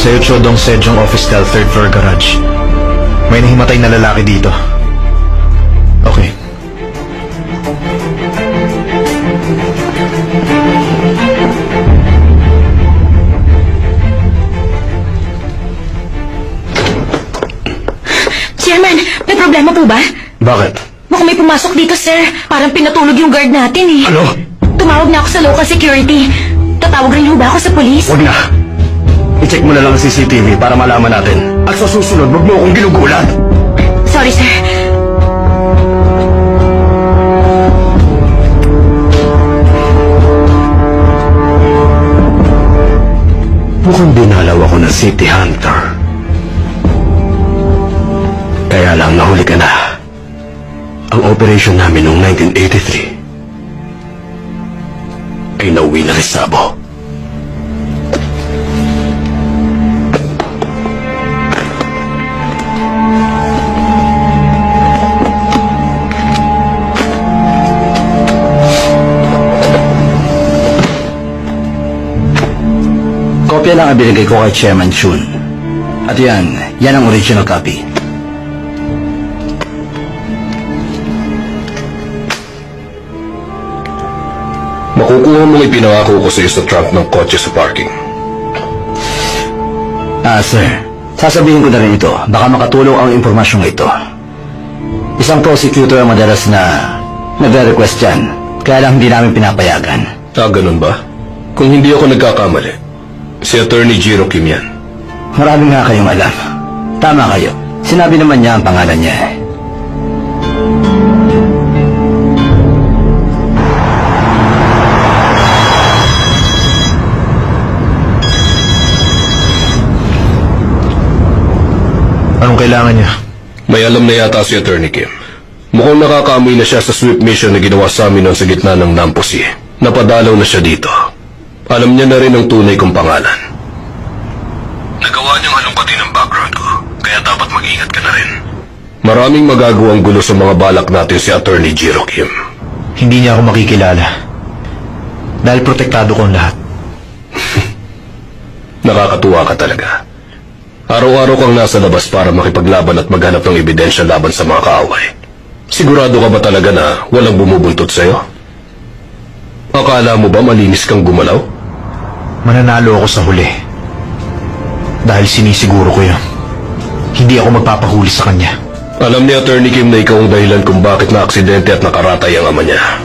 Sa'yo, Chodong Sejong Office Del, 3rd floor garage. May nahimatay na lalaki dito. Okay. Chairman, may problema po ba? Bakit? Mukhang may pumasok dito, sir. Parang pinatulog yung guard natin eh. Ano? Tumawag na ako sa local security. Tatawag rin ho ba ako sa polis? Huwag na. I-check mo na lang ang CCTV para malaman natin. At sa susunod, huwag mo akong ginugulat. Sorry, sir. Mukhang dinalaw ako ng City Hunter. Kaya lang nahuli ka na. Ang operation namin noong 1983 ay nauwi na rin Sabo. Kopya lang ang binigay ko kay Chairman Chun. At yan ang original copy. Makukuha mong ipinangako ko sa iyo sa trunk ng kotse sa parking. Sir. Sasabihin ko na rin ito. Baka makatulong ang impormasyong ito. Isang prosecutor ang madalas na nagre-request yan. Kaya lang hindi namin pinapayagan. Ganun ba? Kung hindi ako nagkakamali, si Attorney Jiro Kim yan. Marami nga kayong alam. Tama kayo. Sinabi naman niya ang pangalan niya. Anong kailangan niya? May alam na yata si Attorney Kim. Mukhang nakakaamoy na siya sa sweep mission na ginawa sa amin noon sa gitna ng Namposi. Napadalaw na siya dito. Alam niya na rin ang tunay kong pangalan. Nagawa niyang halongkatin ang background ko, kaya dapat mag-ingat ka na rin. Maraming magagawang gulo sa mga balak natin si Attorney Jiro Kim. Hindi niya ako makikilala. Dahil protektado ko ang lahat. Nakakatuwa ka talaga. Araw-araw kang nasa labas para makipaglaban at maghanap ng ebidensya laban sa mga kaaway. Sigurado ka ba talaga na walang bumubuntot sa'yo? Akala mo ba malinis kang gumalaw? Mananalo ako sa huli. Dahil sinisiguro ko yun. Hindi ako magpapahuli sa kanya. Alam ni Attorney Kim na ikaw ang dahilan kung bakit na-aksidente at nakaratay ang ama niya.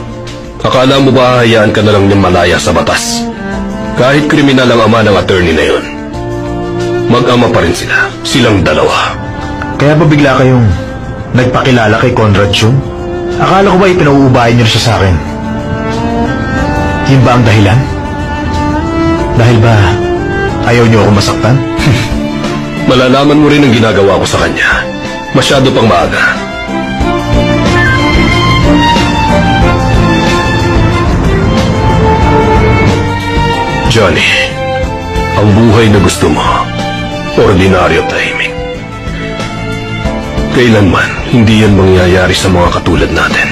Akala mo ba hahayaan ka na lang niyang malaya sa batas? Kahit kriminal ang ama ng attorney na yun, mag-ama pa rin sila. Silang dalawa. Kaya ba bigla kayong nagpakilala kay Conrad Chun? Akala ko ba ipinauubayan niyo siya sa akin? Yun ba ang dahilan? Dahil ba ayaw niyo ako masaktan? Malalaman mo rin ang ginagawa ko sa kanya. Masyado pang maaga. Johnny, ang buhay na gusto mo, ordinaryo tahimik. Kailanman, hindi yan mangyayari sa mga katulad natin.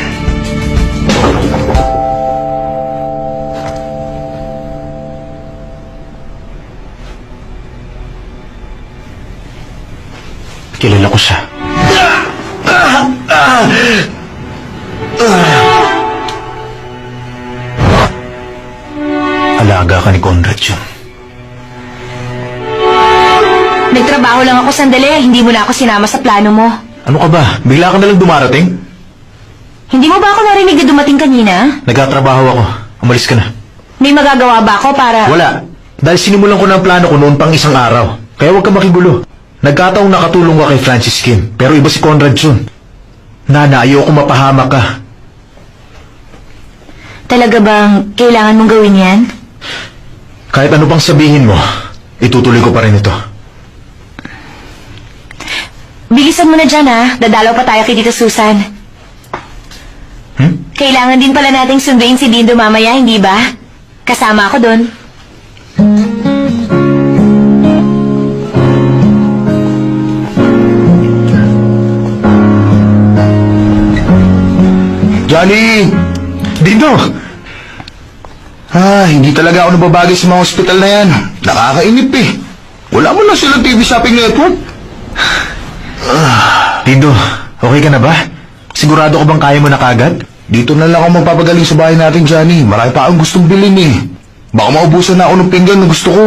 Alaga ka ni Conrad yun. Nagtrabaho lang ako sandali, hindi mo na ako sinama sa plano mo. Ano ka ba? Bigla ka nalang dumarating? Hindi mo ba ako narinig na dumating kanina? Nagtatrabaho ako. Umalis ka na. May magagawa ba ako para... Wala. Dahil sinimulan ko na ang plano ko noon pang isang araw. Kaya huwag ka makigulo. Nagkataong nakatulong ka kay Francis Kim. Pero iba si Conrad yun. Nana, ayoko mapahamak ka. Talaga bang kailangan mong gawin yan? Kahit ano pang sabihin mo, itutuloy ko pa rin ito. Bilisan mo na dyan ha. Dadalaw pa tayo kay Tita Susan. Kailangan din pala nating sunduin si Dindo mamaya, hindi ba? Kasama ako doon. Johnny! Dindo! Hindi talaga ako nababagay sa mga ospital na yan. Nakakainip eh. Wala mo na silang TV shopping network. Dindo, okay ka na ba? Sigurado ka bang kaya mo na kagad? Dito na lang ako magpapagaling sa bahay natin, Johnny. Marami pa akong gustong bilhin eh. Baka maubusan na ako ng pinggan na gusto ko.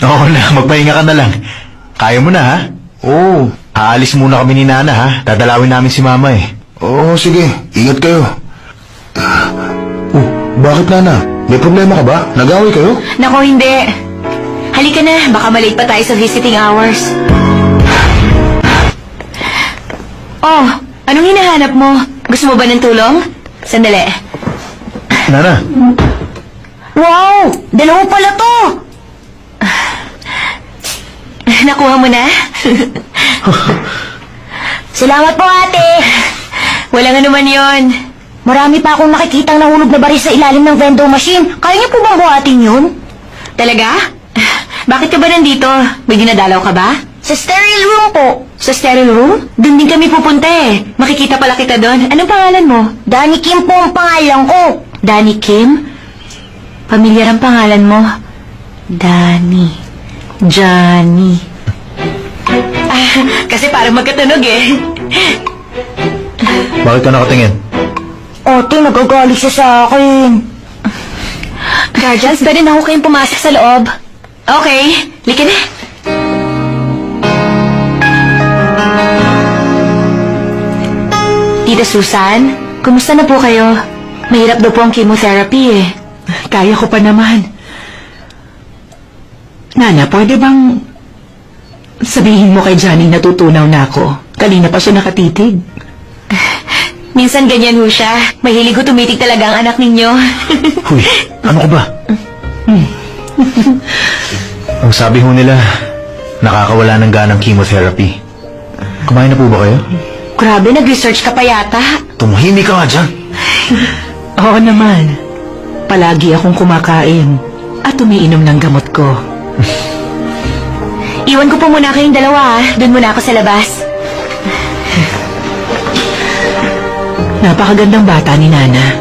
Oo na, magpahinga ka na lang. Kaya mo na ha? Oo. Aalis muna kami ni Nana ha? Dadalawin namin si Mama eh. Oo, sige. Ingat kayo. Bakit, Nana? May problema ka ba? Nag-away kayo? Nako, hindi. Halika na, baka malate pa tayo sa visiting hours. Oh, anong hinahanap mo? Gusto mo ba ng tulong? Sandali. Nana, Wow! Dalawa pala to! Nakuha mo na? Salamat po, ate! Walang anuman yon. Marami pa akong nakikitang nahulog na baris sa ilalim ng vending machine. Kaya niyo po bang buhatin yun? Talaga? Bakit ka ba nandito? May dinadalaw ka ba? Sa sterile room po. Sa sterile room? Doon din kami pupunta eh. Makikita pala kita doon. Anong pangalan mo? Danny Kim po ang pangalan ko. Danny Kim? Pamilyar ang pangalan mo. Danny. Johnny. Kasi parang magkatunog eh. bakit ka nakatingin? Ate, nagagalit siya sa akin. Guardians, pwede na ako kayong pumasok sa loob. Okay, lika na. Tita Susan, kumusta na po kayo? Mahirap daw po ang chemotherapy eh. Kaya ko pa naman. Nana, pwede bang sabihin mo kay Johnny natutunaw na ako? Kanina pa siya nakatitig. Minsan ganyan ho siya. Mahilig ho tumitig talaga ang anak ninyo. Huy, ano ka ba? Ang sabi ho nila, nakakawala ng ganang chemotherapy. Kumain na po ba kayo? Grabe, nag-research ka pa yata. Tumahimik ka nga dyan. Oo naman. Palagi akong kumakain at umiinom ng gamot ko. Iwan ko po muna kayong dalawa. Doon muna ako sa labas. Napakagandang bata ni Nana.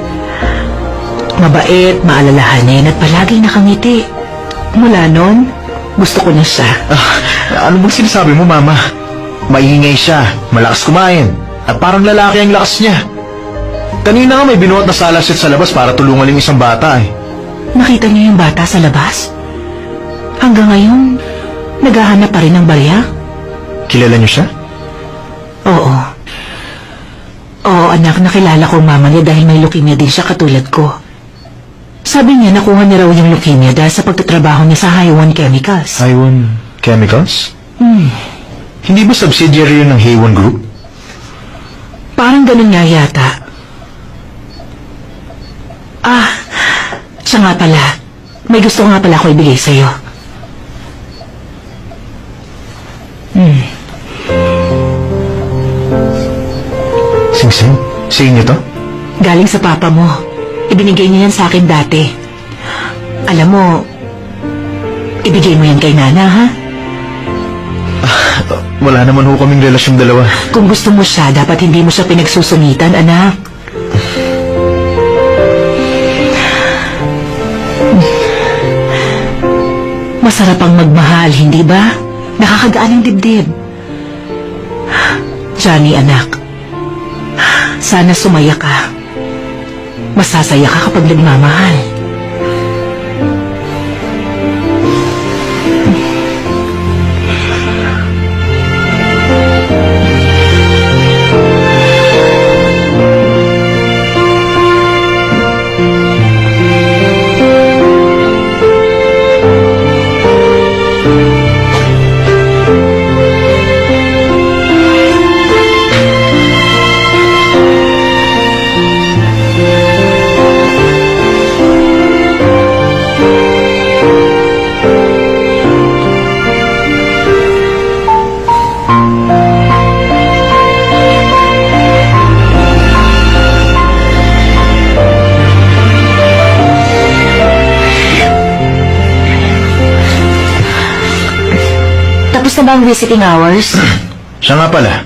Mabait, maalalahanin at palaging nakangiti. Mula noon, gusto ko na siya. Ano bang sinasabi mo, Mama? Maingay siya, malakas kumain, at parang lalaki ang lakas niya. Kanina nga may binuhat na salasit sa labas para tulungan yung isang bata eh. Nakita niyo yung bata sa labas? Hanggang ngayon, naghahanap pa rin ng barya? Kilala niyo siya? Oo. Oo, anak, nakilala ko ang mama niya dahil may leukemia din siya katulad ko. Sabi niya nakuha niya raw yung leukemia dahil sa pagtatrabaho niya sa Haiwan Chemicals. Haiwan Chemicals? Hindi ba subsidiary yun ng Haiwan Group? Parang ganun nga yata. Siya nga pala. May gusto nga pala ako ibigay sa'yo. Sing-sing? Sa inyo to? Galing sa papa mo. Ibinigay niya yan sa akin dati. Alam mo, ibigay mo yan kay Nana, ha? Wala naman ho kaming relasyong dalawa. Kung gusto mo siya, dapat hindi mo siya pinagsusungitan, anak. Masarap ang magmahal, hindi ba? Nakakagaan ang dibdib. Johnny, anak. Sana sumaya ka. Masasaya ka kapag nagmamahal. Tapos na ba ang visiting hours? Siya nga pala,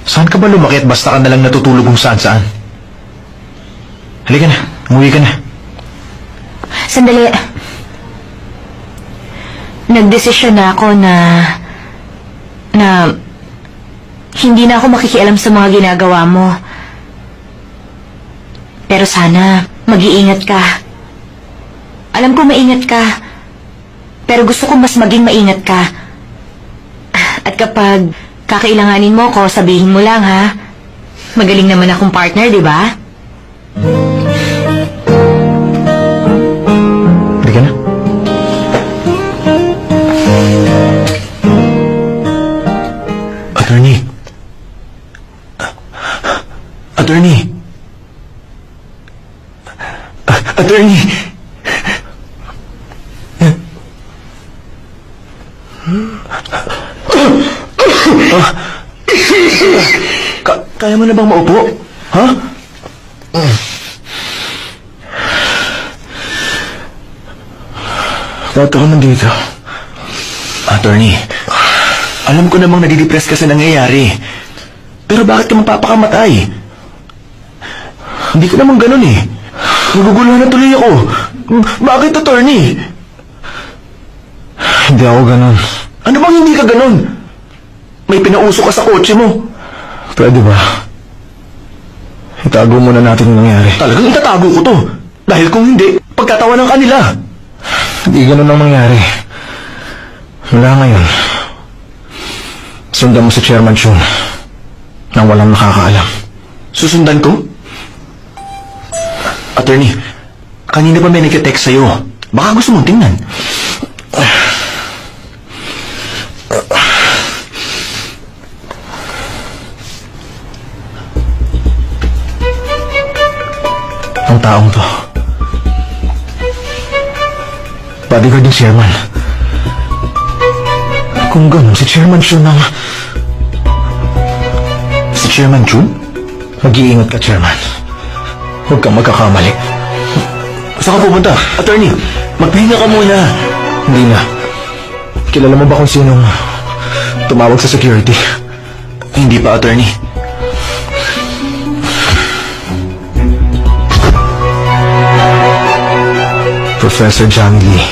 saan ka ba lumaki at basta ka nalang natutulog kung saan-saan? Halika na, umuwi ka na. Sandali. Nagdesisyon na ako na hindi na ako makikialam sa mga ginagawa mo. Pero sana, mag-iingat ka. Alam ko maingat ka. Pero gusto ko mas maging maingat ka. At kapag kakailanganin mo ko, sabihin mo lang ha. Magaling naman akong partner, di ba? Halika na. Attorney. Attorney. Attorney. Kaya mo na bang maupo? Ha? Bakit ako nandito? Attorney, alam ko namang nadidepress ka sa nangyayari. Pero bakit ka mapapakamatay? Hindi ko naman ganun eh. Naguguluhan na tuloy ako. Bakit, attorney? Hindi ako ganun. Ano bang hindi ka ganun? May pinauso ka sa kotse mo. Pwede ba? Itago muna natin yung nangyari. Talagang itatago ko to. Dahil kung hindi, pagkatawanan ka nila. Hindi ganun ang mangyari. Mula ngayon, sundan mo si Chairman Chun nang walang nakakaalam. Susundan ko? Attorney, kanina pa may nagka-text sa'yo. Baka gusto mong tingnan. Ang taong to, bodyguard ng Chairman. Kung ganun, si Chairman Chun ang... Si Chairman Chun? Mag-iingat ka, Chairman. Huwag kang magkakamali. Saan ka pupunta? Attorney, magpahinga ka muna. Hindi na. Kilala mo ba kung sinong tumawag sa security? Hindi pa, attorney. Professor John Lee.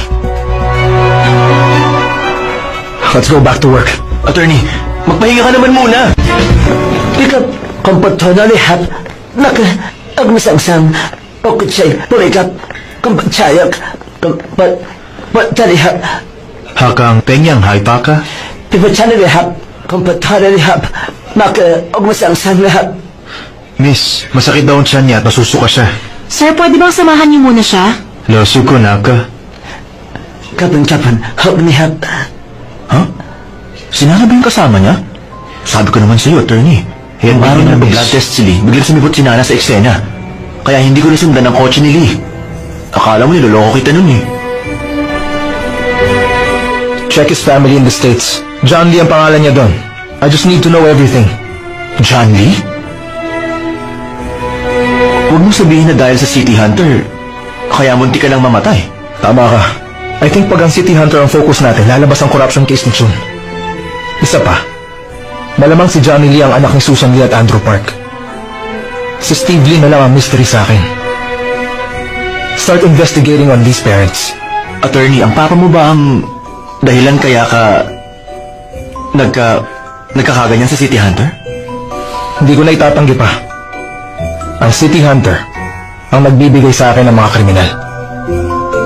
Let's go back to work. Attorney, magpahinga ka naman muna. Ikap kompattonalihat nak agmasangsang pokitsay pumikap kompatsayak kompatalihat Hakang Penyang Haipaka. pipatsanalihat kompattonalihat mak agmasangsang lahat. Miss, masakit daw ang tiyan niya at nasusuka siya. Sir, pwede bang samahan niyo muna siya? Losuko naka. Kapan hapnihat Ha? Sinana ba yung kasama niya? Sabi ko naman sa'yo, attorney. Yan Ang araw araw na na, miss. blood test si Lee, biglang sumibot si Nana sa eksena. Kaya hindi ko nasundan ang kotse ni Lee. Akala mo niloloko kita nun eh. Check his family in the States. John Lee ang pangalan niya doon. I just need to know everything. John Lee? Huwag mong sabihin na dahil sa City Hunter, kaya munti ka lang mamatay. Tama ka. I think pag ang City Hunter ang focus natin, lalabas ang corruption case ni Chun. Isa pa, malamang si Johnny Lee ang anak ni Susan Lee at Andrew Park. Si Steve Lee na lang ang mystery sa akin. Start investigating on these parents. Attorney, ang papa mo ba ang dahilan kaya ka nagkakaganyan sa City Hunter? Hindi ko na itatanggi pa. Ang City Hunter ang nagbibigay sa akin ng mga kriminal.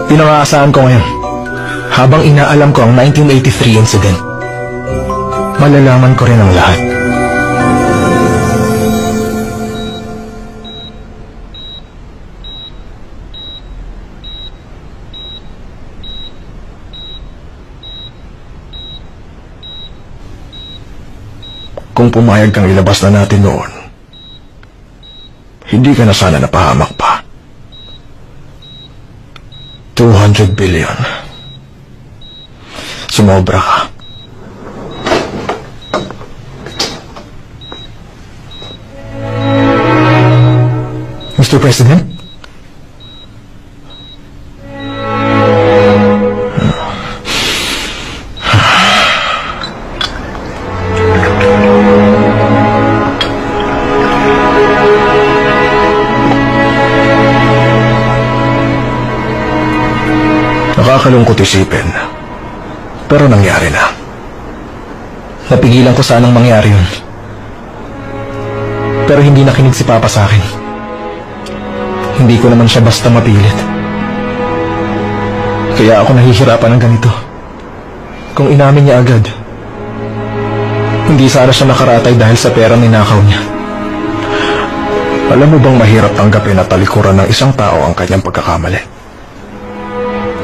Pinangaasahan ko ngayon. Habang inaalam ko ang 1983 incident, malalaman ko rin ang lahat. Kung pumayag kang ilabas na natin noon, hindi ka na sana napahamak pa. 200 billion. Sumobra ka. Mr. President? Nakakalungkot isipin. Pero nangyari na. Napigilan ko sanang mangyari yun. Pero hindi nakinig si Papa sa akin. Hindi ko naman siya basta mapilit. Kaya ako nahihirapan ng ganito. Kung inamin niya agad, hindi sana siya nakaratay dahil sa perang ninakaw niya. Alam mo bang mahirap tanggapin at talikuran ng isang tao ang kanyang pagkakamali?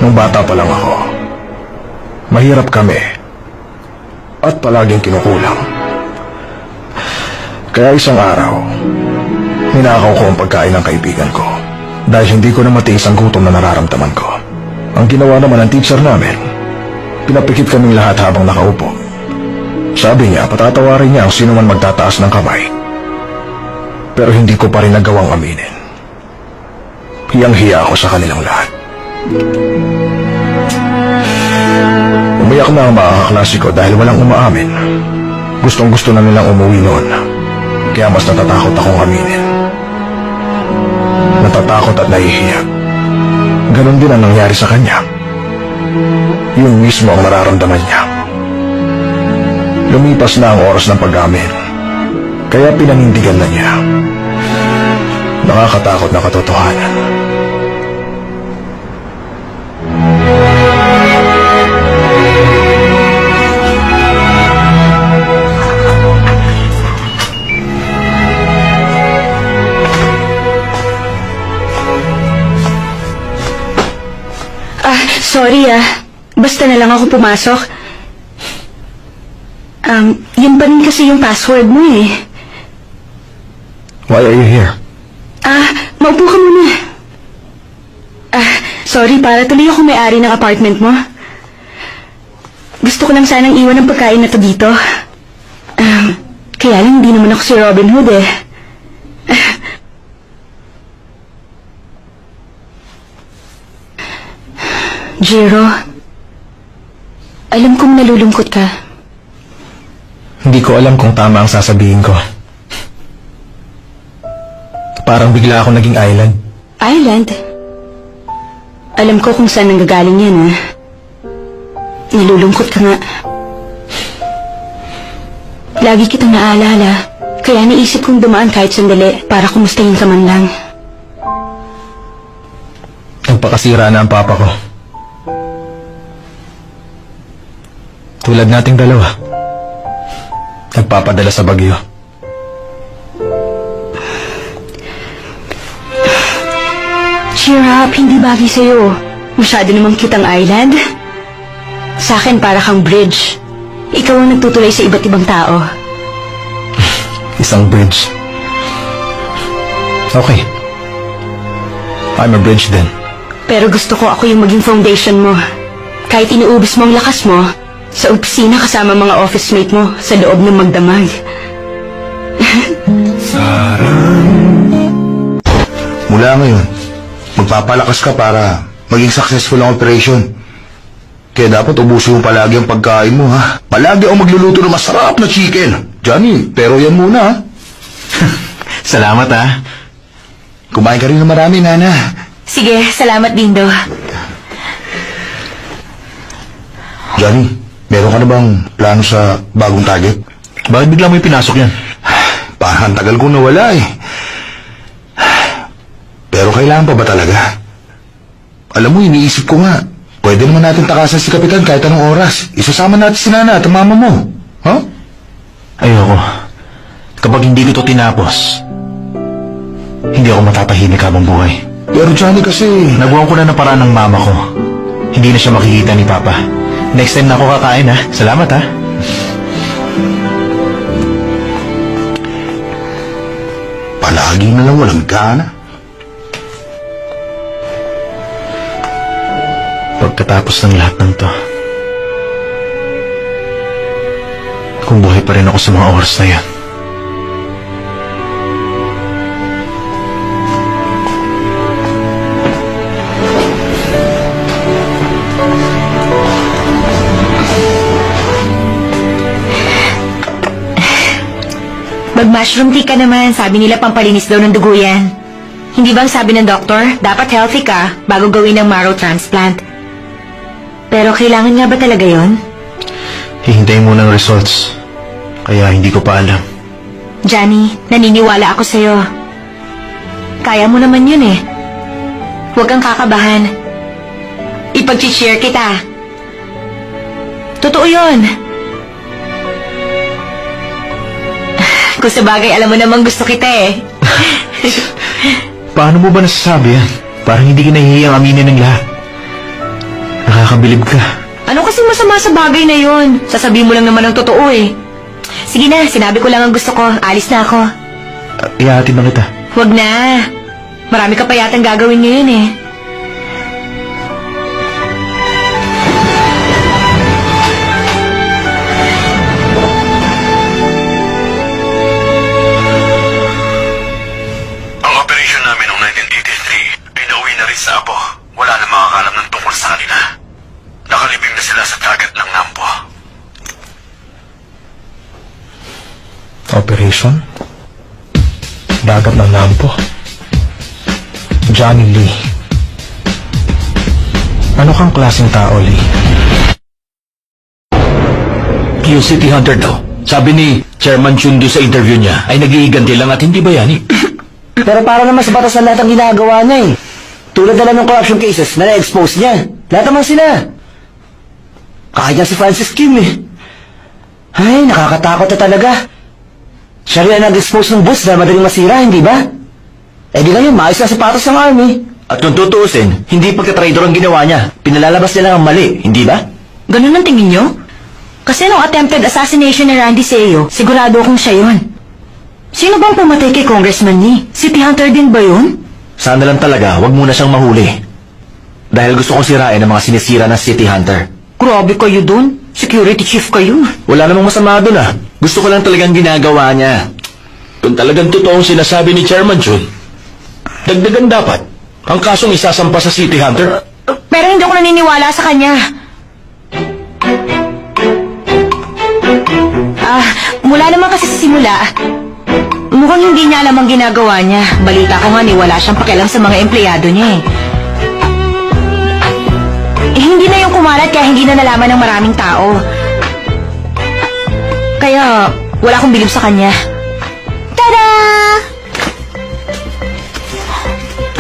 Nung bata pa lang ako, mahirap kami at palaging kinukulang. Kaya isang araw, ninakaw ko ang pagkain ng kaibigan ko dahil hindi ko na matiis ang gutom na nararamdaman ko. Ang ginawa naman ng teacher namin, pinapikit kaming lahat habang nakaupo. Sabi niya, patatawarin niya ang sino man magtataas ng kamay. Pero hindi ko pa rin nagawang aminin. Hiyang-hiya ako sa kanilang lahat. Umiyak na ang mga kaklase ko dahil walang umaamin. Gustong-gusto na nilang umuwi noon. Kaya mas natatakot akong aminin. Natatakot at nahihiya. Ganon din ang nangyari sa kanya. Yun mismo ang nararamdaman niya. Lumipas na ang oras ng pag-amin. Kaya pinanindigan na niya. Nakakatakot na katotohanan. Sorry basta na lang ako pumasok. Yun pa rin kasi yung password mo eh. Why are you here? Maupo ka muna. Sorry, para tuloy ako may-ari ng apartment mo. Gusto ko lang sanang iwan ang pagkain na to dito. Kaya lang hindi naman ako si Robin Hood eh. Jiro, alam kong nalulungkot ka. Hindi ko alam kung tama ang sasabihin ko. Parang bigla ako naging island. Island? Alam ko kung saan nanggagaling yan, Nalulungkot ka nga. Lagi kitang naaalala, kaya naisip kong dumaan kahit sandali para kumustahin ka man lang. Nagpakasira na ang papa ko. Tulad nating dalawa. Nagpapadala sa bagyo. Cheer up, hindi bagay sa'yo. Masyado namang kitang island. Sa akin para kang bridge. Ikaw ang nagtutulay sa iba't ibang tao. Isang bridge. Okay. I'm a bridge then. Pero gusto ko ako yung maging foundation mo. Kahit inuubos mo ang lakas mo, sa opisina kasama mga office mate mo sa loob ng magdamag. Mula ngayon, magpapalakas ka para maging successful ang operation. Kaya dapat ubusin mo palagi ang pagkain mo, ha? Palagi ako magluluto ng masarap na chicken. Johnny, pero yan muna, ha? Salamat, ha? Kumain ka rin ng marami, Nana. Sige, salamat, Dindo. Johnny, meron ka na bang plano sa bagong target? Bakit bigla mo pinasok yan? Parang tagal kong nawala, eh. Pero kailangan pa ba talaga? Alam mo, iniisip ko nga. Pwede naman natin takasan si Kapitan kahit anong oras. Isasama natin si Nana at ang mama mo. Ha? Ayoko. Kapag hindi ko ito tinapos, hindi ako matatahimik habang buhay. Pero Johnny kasi... Nagawa ko na ng paraan ng mama ko. Hindi na siya makikita ni Papa. Next time na ako kakain, ha? Salamat, ha? Palagi na lang walang gana. Pagkatapos ng lahat ng to, kung buhay pa rin ako sa mga oras na yan, Mag-mushroom tea ka naman. Sabi nila pampalinis daw ng dugo yan. Hindi bang sabi ng doktor, dapat healthy ka bago gawin ng marrow transplant? Pero kailangan nga ba talaga yon? Hihintayin mo ng results. Kaya hindi ko pa alam. Johnny, naniniwala ako sa'yo. Kaya mo naman yun eh. Huwag kang kakabahan. Ipag-cheer kita. Totoo yun. Kung sa bagay, alam mo namang gusto kita eh. Paano mo ba nasasabi yan? Parang hindi ka nahihiyang aminin ng lahat. Nakakabilib ka. Ano kasi masama sa bagay na yun? Sasabihin mo lang naman ang totoo eh. Sige na, sinabi ko lang ang gusto ko. Alis na ako. Ihahatid na kita. Huwag na. Marami ka pa yatang gagawin ngayon eh. Ang operasyon namin noong 1983 ay nauwi na rin sa Apo. Wala na makakalam ng tungkol sa kanila. Nakalibing na sila sa dagat ng Nampo. Operation? Dagat ng Nampo? Johnny Lee. Ano kang klaseng tao, Lee? Yung City Hunter daw. Sabi ni Chairman Chundo sa interview niya ay nag-iiganti lang at hindi bayani. Pero para naman sa batas na lahat ang ginagawa niya eh. Tulad na lang ng corruption cases na na-expose niya. Lahat naman sila. Kaya si Francis Kim eh. Ay, nakakatakot na talaga. Siya rin ang nag-expose ng bus na madaling masira, hindi ba? Eh di ngayon, maayos na sapatos ng army. At kung tutuusin, hindi pagka-traitor ang ginawa niya. Pinalalabas niya lang ang mali, hindi ba? Ganun ang tingin nyo? Kasi nung attempted assassination ni Randy Seo, sigurado akong siya yun. Sino bang pumatay kay Congressman Lee? City Hunter din ba yun? Sana lang talaga, wag muna siyang mahuli. Dahil gusto kong sirain ang mga sinisira ng City Hunter. Grabe kayo dun. Security chief kayo. Wala namang masama dun ah. Gusto ko lang talagang ginagawa niya. Kung talagang totoong sinasabi ni Chairman Chun, dagdagan dapat ang kasong isasampa sa City Hunter. Pero hindi ako naniniwala sa kanya. Mula naman kasi sa simula, mukhang hindi niya alam ang ginagawa niya. Balita ko nga ni wala siyang pakialam sa mga empleyado niya eh. Hindi na yung kumalat kaya hindi na nalaman ng maraming tao. Kaya wala akong bilib sa kanya. Tada!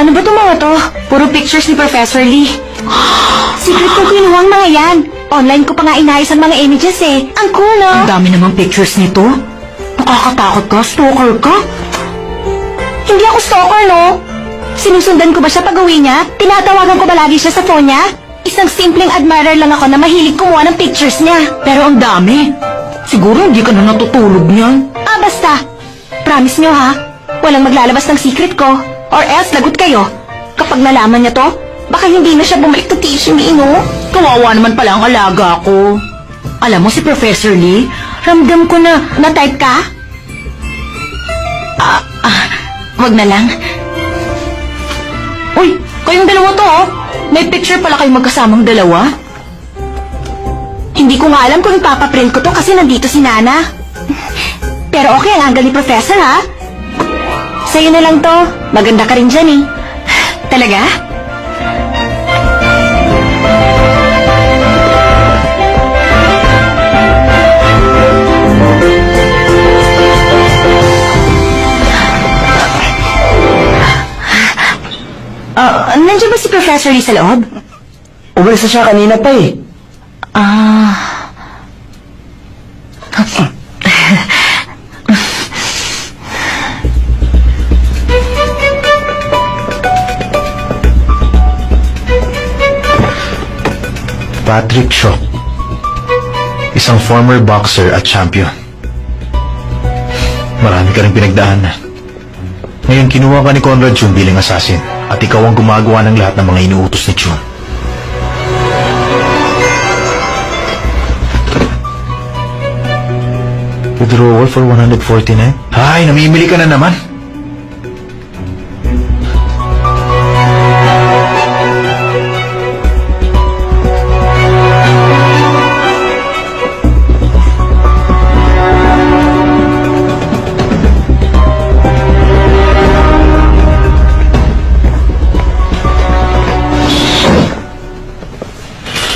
Ano ba itong mga to? Puro pictures ni Professor Lee. Secret ko kinuha ang mga yan. Online ko pa nga inayos ang mga images eh. Ang cool, no? Ang dami namang pictures nito. Nakakatakot ka? Stalker ka? Hindi ako stalker, no? Sinusundan ko ba siya pag-uwi niya? Tinatawagan ko ba lagi siya sa phone niya? Isang simpleng admirer lang ako na mahilig kumuha ng pictures niya. Pero ang dami. Siguro hindi ka na natutulog niyan. Basta. Promise niyo, ha? Walang maglalabas ng secret ko. Or else, lagot kayo. Kapag nalaman niya to, baka hindi na siya bumalik to TCME, no? Kawawa naman pala ang alaga ko. Alam mo si Professor Lee, ramdam ko na na-type ka? Wag na lang. Uy, kayong dalawa to, oh. May picture pala kayong magkasamang dalawa. Hindi ko nga alam kung ipapaprint ko to kasi nandito si Nana. Pero okay ang angle ni Professor, ha? Sa'yo na lang to. Maganda ka rin dyan, eh. Talaga? Nandiyan ba si Professor Lee sa loob? Umalis na siya kanina pa eh. Patrick Shaw. Isang former boxer at champion. Marami ka rin pinagdaanan. Ngayon kinuha ka ni Conrad Chun bilang assassin at ikaw ang gumagawa ng lahat ng mga inuutos ni Chun. Withdrawal for 149? Ay, namimili ka na naman.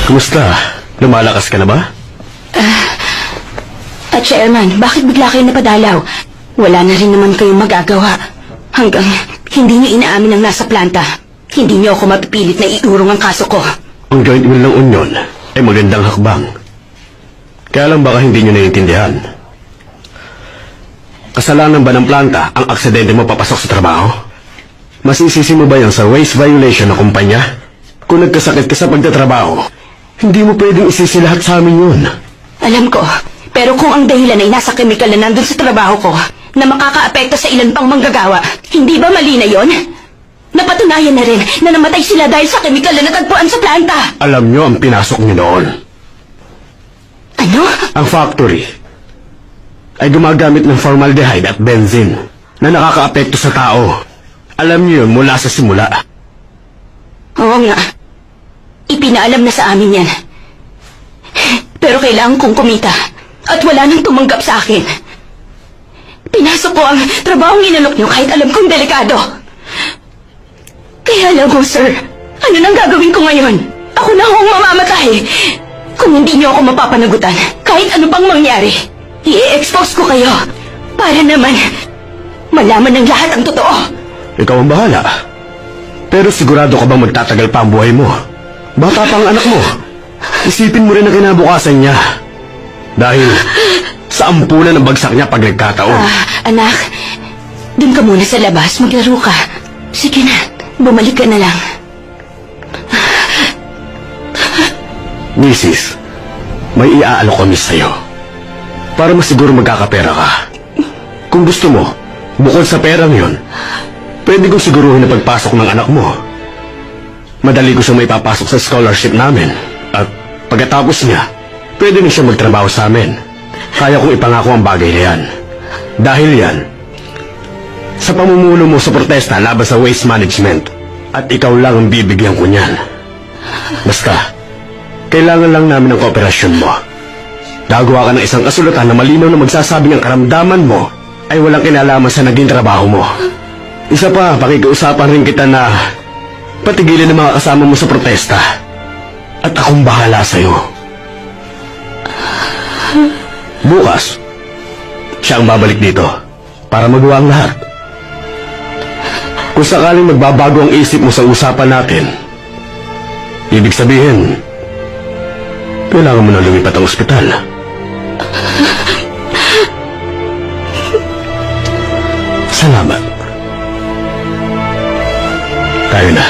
Kumusta? Lumalakas ka na ba? Chairman, bakit bigla kayo napadalaw? Wala na rin naman kayong magagawa. Hanggang hindi niyo inaamin ang nasa planta. Hindi niyo ako mapipilit na iurong ang kaso ko. Ang joint will ng union ay magandang hakbang. Kaya lang baka hindi nyo naiintindihan. Kasalanan ba ng planta ang aksidente mo papasok sa trabaho? Masisisi mo ba yan sa waste violation ng kumpanya? Kung nagkasakit ka sa pagtatrabaho, hindi mo pwedeng isisi lahat sa amin yun. Alam ko, pero kung ang dahilan ay nasa chemical na nandun sa trabaho ko, na makakaapekto sa ilan pang manggagawa, hindi ba mali na yon? Napatunayan na rin na namatay sila dahil sa chemical na natagpuan sa planta. Alam nyo ang pinasok nyo noon. Ano? Ang factory ay gumagamit ng formaldehyde at benzene na nakakaapekto sa tao. Alam nyo yun mula sa simula. Oo nga. Ipinaalam na sa amin yan. Pero kailangan kong kumita at wala nang tumanggap sa akin. Pinasok ko ang trabahong inalok nyo kahit alam kong delikado. Kaya alam mo, sir, ano nang gagawin ko ngayon? Ako na ang mamamatay. Kung hindi nyo ako mapapanagutan, kahit ano pang mangyari, i-expose ko kayo para naman malaman ng lahat ang totoo. Ikaw ang bahala. Pero sigurado ka bang magtatagal pa ang buhay mo? Bata pa ang anak mo. Isipin mo rin ang kinabukasan niya. Dahil sa ampunan ng bagsak niya pag nagkataon. Anak, dun ka muna sa labas, maglaro ka. Sige na, bumalik ka na lang. Mrs., may iaalok kami sa'yo. Para masiguro magkakapera ka. Kung gusto mo, bukod sa perang yon, pwede kong siguruhin na pagpasok ng anak mo. Madali ko siyang may papasok sa scholarship namin. At pagkatapos niya, pwede na siya magtrabaho sa amin. Kaya kong ipangako ang bagay na yan. Dahil yan, sa pamumuno mo sa protesta laban sa waste management, at ikaw lang ang bibigyan ko niyan. Basta, kailangan lang namin ng kooperasyon mo. Gagawa ka ng isang kasulatan na malinaw na magsasabing ang karamdaman mo ay walang kinalaman sa naging trabaho mo. Isa pa, pakikiusapan rin kita na patigilin ang mga kasama mo sa protesta. At akong bahala sa'yo. Bukas, siya ang babalik dito para magawa ang lahat. Kung sakaling magbabago ang isip mo sa usapan natin, ibig sabihin, kailangan mo na lumipat ang ospital. Salamat. Tayo na.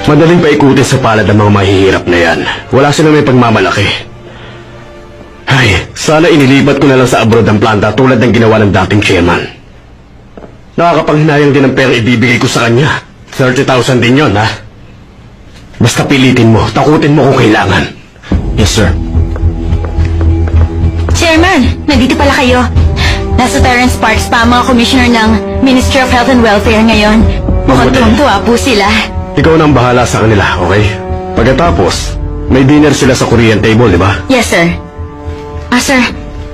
Madaling paikutin sa palad ng mga mahihirap na yan. Wala silang may pagmamalaki. Ay, sana inilipat ko na lang sa abroad ang planta tulad ng ginawa ng dating chairman. Nakakapanghinayang din ang pera ibibigay ko sa kanya. 30,000 din yon, ha? Basta pilitin mo, takutin mo kung kailangan. Yes, sir. Chairman, nandito pala kayo. Nasa Terrence Parks pa ang mga commissioner ng Ministry of Health and Welfare ngayon. Mukhang Mabuti. tuwang-tuwa po sila. Ikaw na ang bahala sa kanila, okay? Pagkatapos, may dinner sila sa Korean table, di ba? Yes, sir. Sir,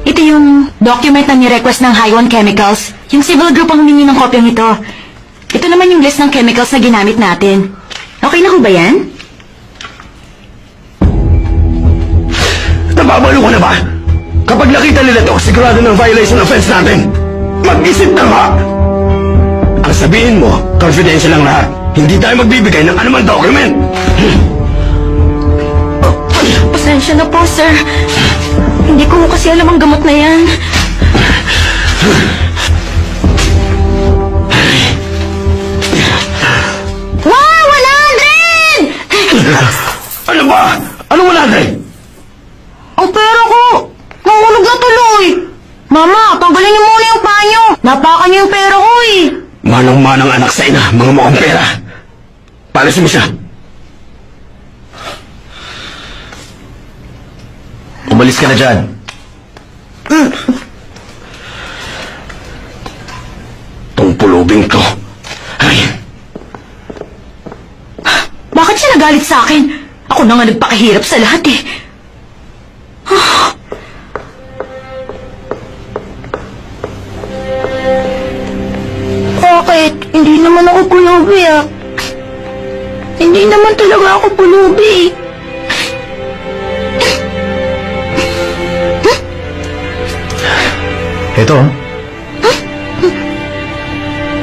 ito yung document na ni-request ng Haiwan Chemicals. Yung civil group ang humingi ng kopyang ito. Ito naman yung list ng chemicals na ginamit natin. Okay na ho ba yan? Nababalo ko na ba? Kapag nakita nila to, sigurado ng violation offense natin. Mag-isip ka nga! Ang sabihin mo, confidential lang lahat. Hindi tayo magbibigay ng anumang document. Pasensya na po, sir. Hindi ko kasi alam ang gamot na yan. Wow! 100! Ano ba? Ano wala rin? Ang pera ko! Nahulog na tuloy! Mama, tanggalin niyo muna yung panyo! Napakan niyo yung pera ko eh! Manang-manang anak sa ina, mga mukhang pera. Palisin mo siya. Umalis ka na dyan. Tong pulubing to. Ay, Bakit siya nagalit sa akin? Ako na nga nagpakahirap sa lahat eh. pulubi ah. Hindi naman talaga ako pulubi. Ito.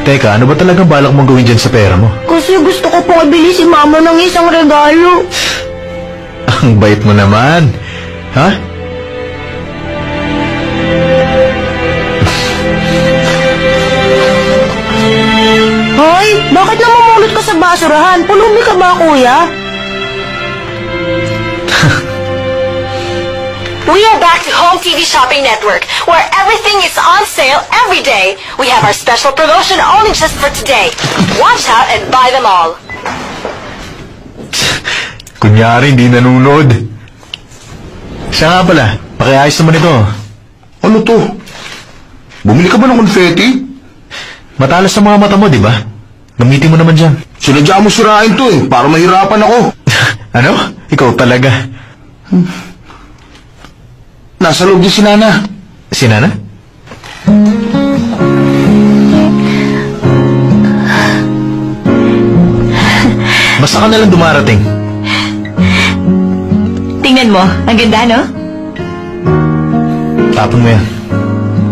Teka, ano ba talagang balak mong gawin dyan sa pera mo? Kasi gusto ko pong ibili si Mama ng isang regalo. Ang bait mo naman. Ha? Hoy, bakit namumulot ka sa basurahan? Pulubi ka ba, kuya? We are back to Home TV Shopping Network, where everything is on sale every day. We have our special promotion only just for today. Watch out and buy them all. Kunyari, hindi nanunod. Siya nga pala, pakiayos naman ito. Ano to? Bumili ka ba ng konfeti? Matalas sa mga mata mo, di ba? Gamitin mo naman dyan. Sinadya mo sirain to eh, para mahirapan ako. Ano? Ikaw talaga. Nasa loob din si Nana. Si Nana? Basta ka nalang dumarating. Tingnan mo, ang ganda, no? Tapon mo yan.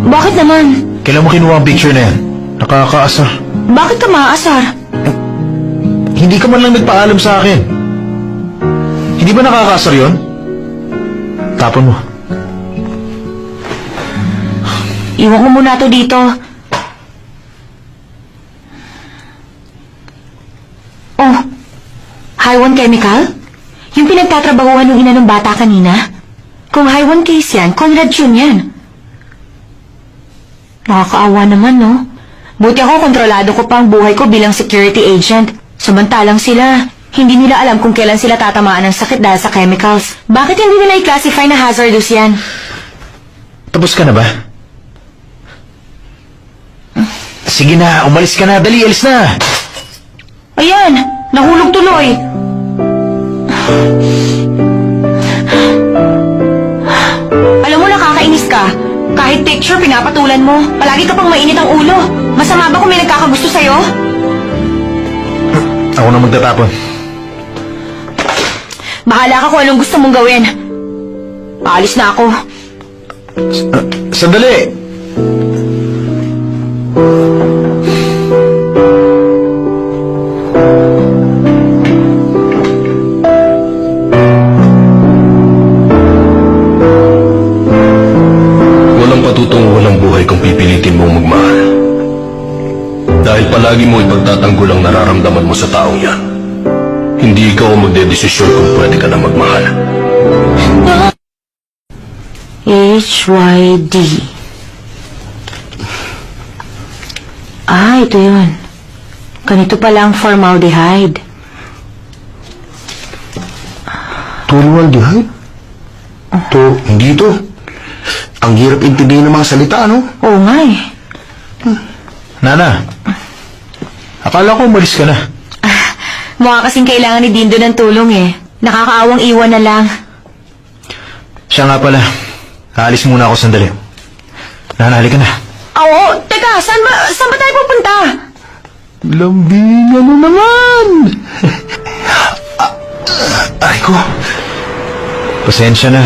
Bakit naman? Kailan mo kinuha ang picture na yan? Nakakaasar. Bakit ka maaasar? Hindi ka man lang nagpaalam sa akin. Hindi ba nakakaasar yun? Tapon mo. Iwan ko muna to dito. Oh, High-One Chemical? Yung pinagtatrabahuhan ng ina ng bata kanina? Kung High-One case yan, Conrad yun yan. Nakakaawa naman, no? Buti ako, kontrolado ko pa ang buhay ko bilang security agent. Samantalang sila, hindi nila alam kung kailan sila tatamaan ng sakit dahil sa chemicals. Bakit hindi nila i-classify na hazardous yan? Tapos ka na ba? Sige na, umalis ka na. Dali, alis na. Ayan, nahulog tuloy. Alam mo, nakakainis ka. Kahit picture, pinapatulan mo. Palagi ka pang mainit ang ulo. Masama ba kung may nagkakagusto sa'yo? Ako na magtatapon. Bahala ka kung anong gusto mong gawin. Aalis na ako. Sandali. Walang patutunguhan ang buhay kung pipilitin mong magmahal. Dahil palagi mo ipagtatanggol ang nararamdaman mo sa taong yan. Hindi ikaw ang magdedesisyon kung pwede ka na magmahal. HYD. Ito yun. Ganito pala ang formaldehyde. Formaldehyde? To, hindi to. Ang hirap intindihin ng mga salita, ano? Oo nga eh. Nana, akala ko umalis ka na. Mukha kasing kailangan ni Dindo ng tulong eh. Nakakaawang iwan na lang. Siya nga pala, aalis muna ako sandali. Nana, halika na. Oo, teka, saan ba tayo pupunta? Lambing, ano naman? Ay ko. Pasensya na.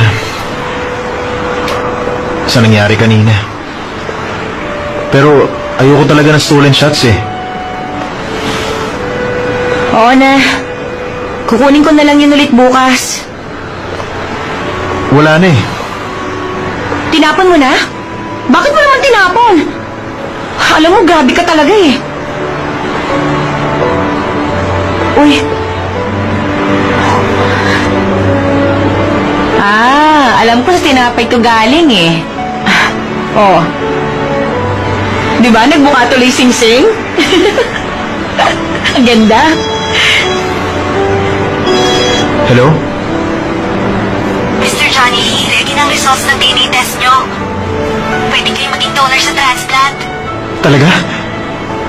Sa nangyari kanina. Pero ayoko talaga ng stolen shots eh. Oo na. Kukunin ko na lang yun ulit bukas. Wala na eh. Tinapon mo na? Bakit mo naman tinapon? Alam mo, grabe ka talaga eh. Uy. Alam ko sa tinapay to galing eh. Oh. Di ba, nagmukha tuloy sing-sing? Ang ganda. Hello? Mr. Johnny, ready ng results ng DNA test nyo. Pwede kayo maging donor sa transplant. Talaga?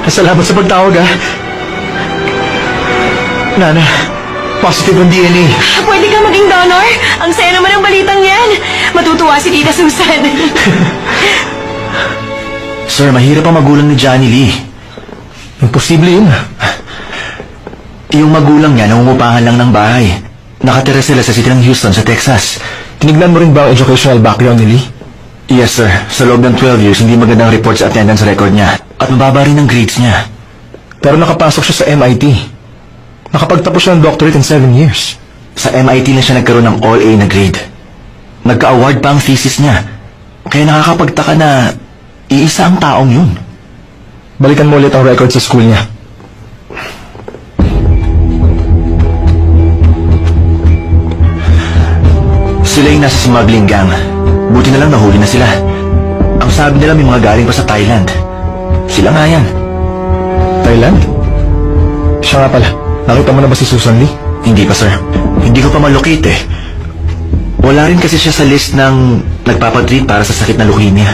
Salamat sa pagtawag ha. Nana, positive ang DNA. Pwede ka maging donor? Ang saya naman ng balitang yan. Matutuwa si Tita Susan. Sir, mahirap ang magulang ni Johnny Lee. Imposible yun. Yung magulang niya nangungupahan lang ng bahay. Nakatira sila sa city ng Houston sa Texas. Tinignan mo rin ba ang educational background ni Lee? Yes, sir. Sa loob ng 12 years, hindi magandang report sa attendance record niya. At mababa rin ang grades niya. Pero nakapasok siya sa MIT. Nakapagtapos siya ng doctorate in 7 years. Sa MIT lang siya nagkaroon ng all-A na grade. Nagka-award pa ang thesis niya. Kaya nakakapagtaka na iisa ang taong yun. Balikan mo ulit ang record sa school niya. Sila yung nasa smuggling gang. Buti na lang nahuli na sila. Ang sabi nila may mga galing pa sa Thailand. Sila nga yan. Thailand? Siya nga pala. Nakita mo na ba si Susan Lee? Hindi pa, sir. Hindi ko pa malocate eh. Wala rin kasi siya sa list ng nagpapadreat para sa sakit na leukemia.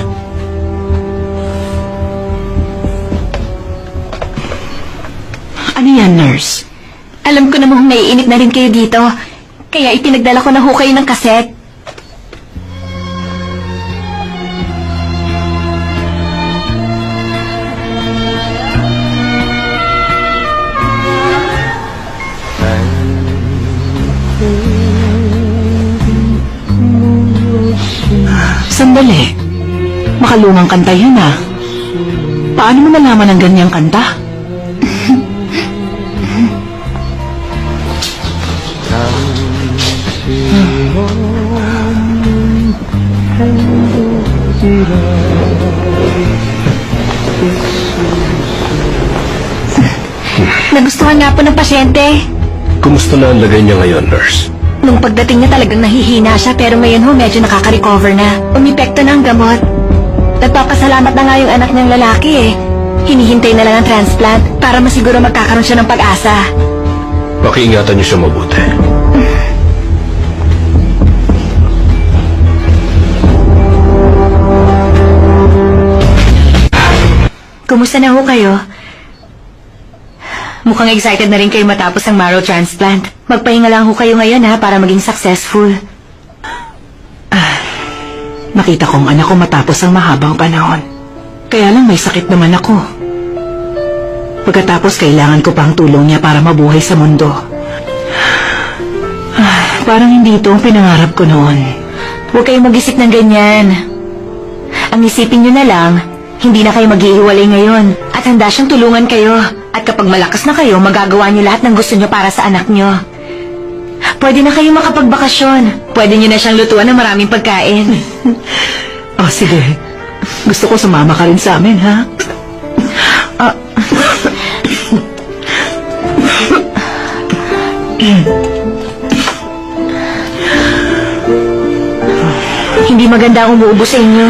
Ano yan, nurse? Alam ko namang naiinit na rin kayo dito. Kaya ipinagdala ko na ho kayo ng kaset. Sandali. Makalungang kanta yun ah. Paano mo nalaman ang ganyang kanta? Nagustuhan nga po ng pasyente. Kumusta na ang lagay niya ngayon, nurse? Nung pagdating niya talagang nahihina siya pero ngayon ho medyo nakaka-recover na. Umipekto na ang gamot. Nagpapasalamat na nga yung anak niyang lalaki eh. Hinihintay na lang ang transplant para masiguro magkakaroon siya ng pag-asa. Pakiingatan niyo siya mabuti. Kumusta na ho kayo? Mukhang excited na rin kayo matapos ang marrow transplant. Magpahinga lang ho kayo ngayon ha para maging successful. Nakita kong anak ko matapos ang mahabang panahon. Kaya lang may sakit naman ako. Pagkatapos kailangan ko pang tulong niya para mabuhay sa mundo. Parang hindi ito ang pinangarap ko noon. Huwag kayong mag-isip ng ganyan. Ang isipin nyo na lang, hindi na kayo mag-iiwalay ngayon. At handa siyang tulungan kayo. At kapag malakas na kayo, magagawa niyo lahat ng gusto niyo para sa anak niyo. Pwede na kayo makapagbakasyon. Pwede niyo na siyang lutuan ng maraming pagkain. Oh, sige. Gusto ko sumama ka rin sa amin, ha? Hindi maganda ang umuubo sa inyo.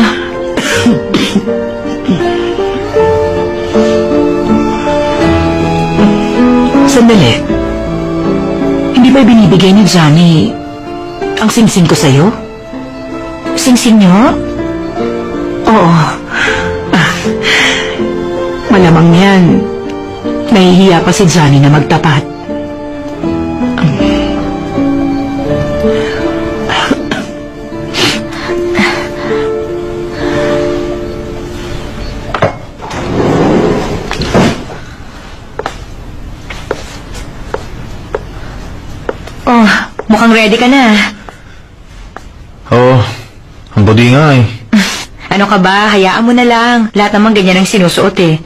Sandali. Hindi ba binibigay ni Johnny ang singsing ko sa'yo? Singsing niyo? Oo. Malamang yan. Nahihiya pa si Johnny na magtapat. Oh, mukhang ready ka na. Oo. Ang budi nga eh. Ano ka ba? Hayaan mo na lang. Lahat naman ganyan ang sinusuot eh.